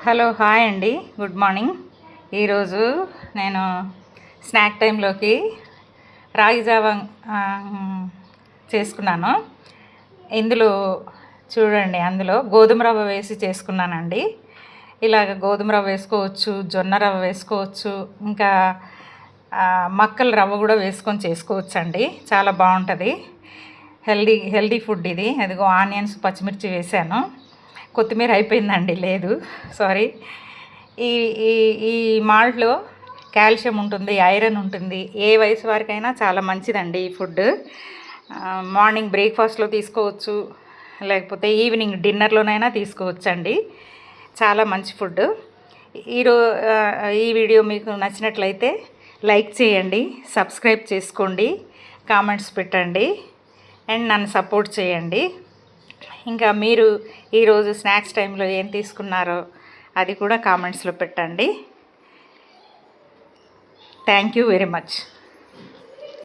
Hello hi అండి, good morning. ఈరోజు నేను స్నాక్ టైంలోకి రాగి జావా చేసుకున్నాను. ఇందులో చూడండి, అందులో గోధుమ రవ్వ వేసి చేసుకున్నానండి. ఇలాగ గోధుమ రవ్వ వేసుకోవచ్చు, జొన్న రవ్వ వేసుకోవచ్చు, ఇంకా మక్కల రవ్వ కూడా వేసుకొని చేసుకోవచ్చు అండి. చాలా బాగుంటుంది. హెల్దీ ఫుడ్ ఇది. అదిగో ఆనియన్స్, పచ్చిమిర్చి వేసాను. కొత్తిమీర అయిపోయిందండి, లేదు, సారీ. ఈ ఈ ఈ మాల్ట్లో కాల్షియం ఉంటుంది, ఐరన్ ఉంటుంది. ఏ వయసు వారికైనా చాలా మంచిదండి ఈ ఫుడ్. మార్నింగ్ బ్రేక్ఫాస్ట్లో తీసుకోవచ్చు, లేకపోతే ఈవినింగ్ డిన్నర్లోనైనా తీసుకోవచ్చు అండి. చాలా మంచి ఫుడ్. ఈ వీడియో మీకు నచ్చినట్లయితే లైక్ చేయండి, సబ్స్క్రైబ్ చేసుకోండి, కామెంట్స్ పెట్టండి అండ్ నన్ను సపోర్ట్ చేయండి. ఇంకా మీరు ఈరోజు స్నాక్స్ టైంలో ఏం తీసుకున్నారో అది కూడా కామెంట్స్లో పెట్టండి. Thank you very much.